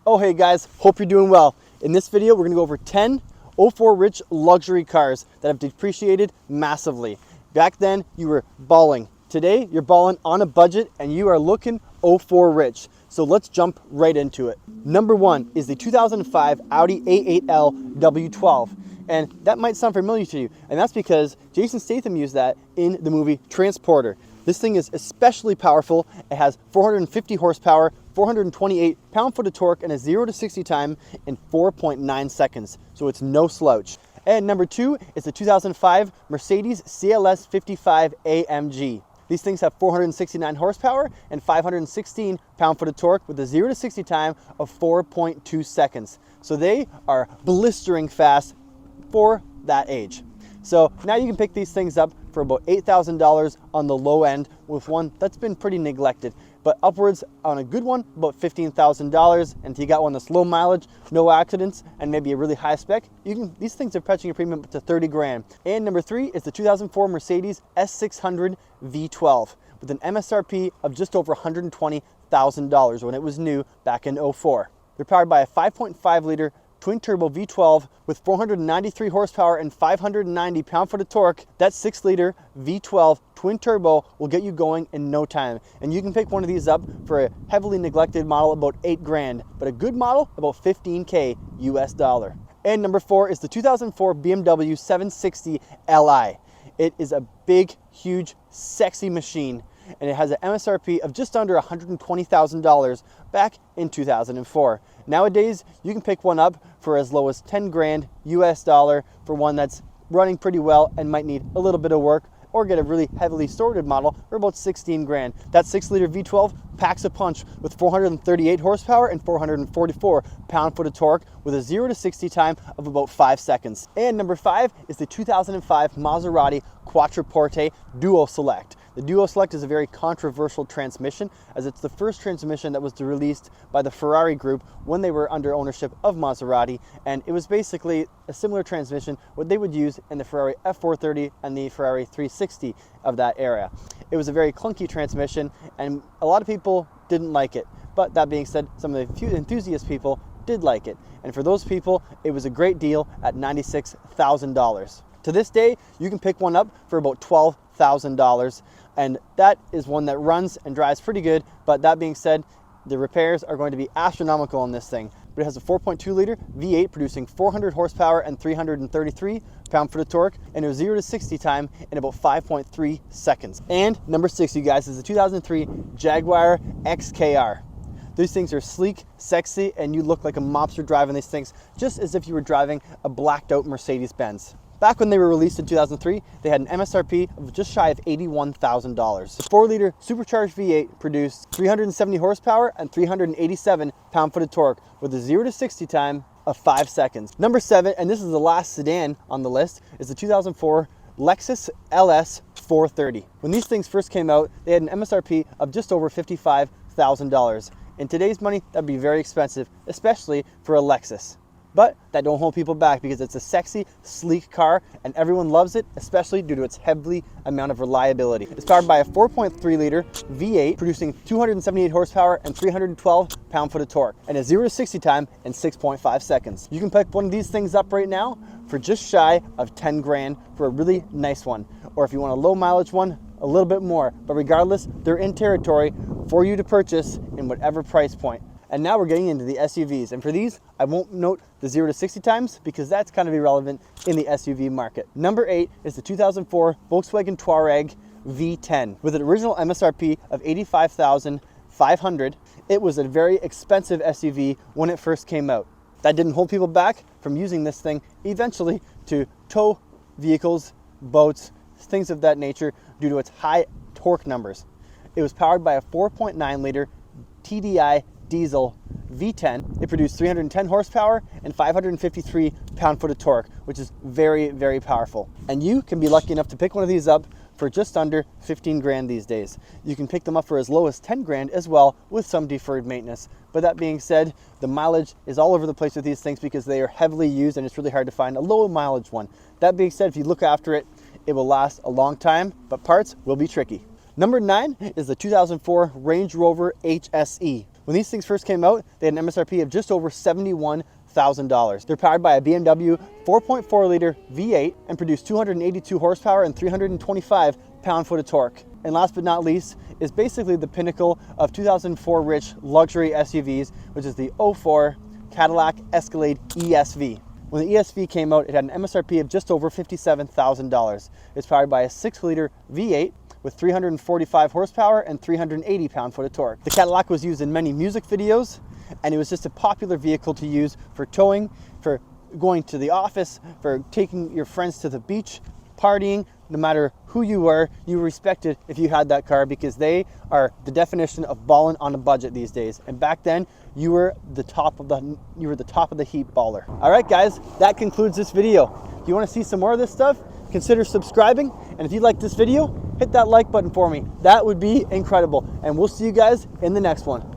Oh hey guys, hope you're doing well. In this video we're going to go over 10 '04 rich luxury cars that have depreciated massively. Back then you were balling. Today you're balling on a budget and you are looking '04 rich. So let's jump right into it. Number 1 is the 2005 Audi A8L W12. And that might sound familiar to you, and that's because Jason Statham used that in the movie Transporter. This thing is especially powerful. It has 450 horsepower, 428 pound-foot of torque, and a 0 to 60 time in 4.9 seconds. So it's no slouch. And number 2 is the 2005 Mercedes CLS 55 AMG. These things have 469 horsepower and 516 pound-foot of torque with a 0 to 60 time of 4.2 seconds. So they are blistering fast for that age. So now you can pick these things up for about $8,000 on the low end with one that's been pretty neglected, but upwards on a good one about $15,000. And if you got one that's low mileage, no accidents, and maybe a really high spec, these things are fetching a premium up to 30 grand. And number 3 is the 2004 Mercedes S600 V12 with an MSRP of just over $120,000 when it was new back in '04. They're powered by a 5.5 liter twin turbo V12 with 493 horsepower and 590 pound-foot of torque. That 6-liter V12 twin turbo will get you going in no time. And you can pick one of these up for a heavily neglected model about 8 grand, but a good model about 15K US dollar. And number 4 is the 2004 BMW 760 Li. It is a big, huge, sexy machine, and it has an MSRP of just under $120,000 back in 2004. Nowadays, you can pick one up for as low as 10 grand US dollar for one that's running pretty well and might need a little bit of work, or get a really heavily sorted model for about 16 grand. That 6-liter V12 packs a punch with 438 horsepower and 444 pound-foot of torque with a 0 to 60 time of about 5 seconds. And number 5 is the 2005 Maserati Quattroporte Duo Select. The Duo Select is a very controversial transmission, as it's the first transmission that was released by the Ferrari group when they were under ownership of Maserati, and it was basically a similar transmission what they would use in the Ferrari F430 and the Ferrari 360 of that era. It was a very clunky transmission, and a lot of people didn't like it. But that being said, some of the few enthusiast people did like it, and for those people, it was a great deal at $96,000. To this day, you can pick one up for about $12,000, and that is one that runs and drives pretty good. But that being said, the repairs are going to be astronomical on this thing. But it has a 4.2 liter V8 producing 400 horsepower and 333 pound-foot of torque, and a 0 to 60 time in about 5.3 seconds. And number 6, you guys, is the 2003 Jaguar XKR. These things are sleek, sexy, and you look like a mobster driving these things, just as if you were driving a blacked out Mercedes-Benz. Back when they were released in 2003, they had an MSRP of just shy of $81,000. The 4-liter supercharged V8 produced 370 horsepower and 387 pound-foot of torque with a 0 to 60 time of 5 seconds. Number 7, and this is the last sedan on the list, is the 2004 Lexus LS 430. When these things first came out, they had an MSRP of just over $55,000. In today's money, that'd be very expensive, especially for a Lexus. But that don't hold people back because it's a sexy, sleek car and everyone loves it, especially due to its heavy amount of reliability. It's powered by a 4.3 liter V8 producing 278 horsepower and 312 pound-foot of torque, and a 0 to 60 time in 6.5 seconds. You can pick one of these things up right now for just shy of 10 grand for a really nice one. Or if you want a low mileage one, a little bit more. But regardless, they're in territory for you to purchase in whatever price point. And now we're getting into the SUVs. And for these, I won't note the 0 to 60 times because that's kind of irrelevant in the SUV market. Number 8 is the 2004 Volkswagen Touareg V10 with an original MSRP of $85,500. It was a very expensive SUV when it first came out. That didn't hold people back from using this thing eventually to tow vehicles, boats, things of that nature due to its high torque numbers. It was powered by a 4.9 liter TDI diesel V10. It produced 310 horsepower and 553 pound-foot of torque, which is very, very powerful. And you can be lucky enough to pick one of these up for just under 15 grand these days. You can pick them up for as low as 10 grand as well with some deferred maintenance. But that being said, the mileage is all over the place with these things because they are heavily used and it's really hard to find a low mileage one. That being said, if you look after it, it will last a long time, but parts will be tricky. Number 9 is the 2004 Range Rover HSE. When these things first came out, they had an MSRP of just over $71,000. They're powered by a BMW 4.4 liter V8 and produce 282 horsepower and 325 pound-foot of torque. And last but not least is basically the pinnacle of 2004 rich luxury SUVs, which is the 04 Cadillac Escalade ESV. When the ESV came out, it had an MSRP of just over $57,000. It's powered by a 6-liter V8 with 345 horsepower and 380 pound-foot of torque. The Cadillac was used in many music videos, and it was just a popular vehicle to use for towing, for going to the office, for taking your friends to the beach, partying. No matter who you were respected if you had that car, because they are the definition of balling on a budget these days. And back then, you were the top of the heap baller. All right, guys, that concludes this video. If you want to see some more of this stuff, consider subscribing. And if you like this video, hit that like button for me. That would be incredible. And we'll see you guys in the next one.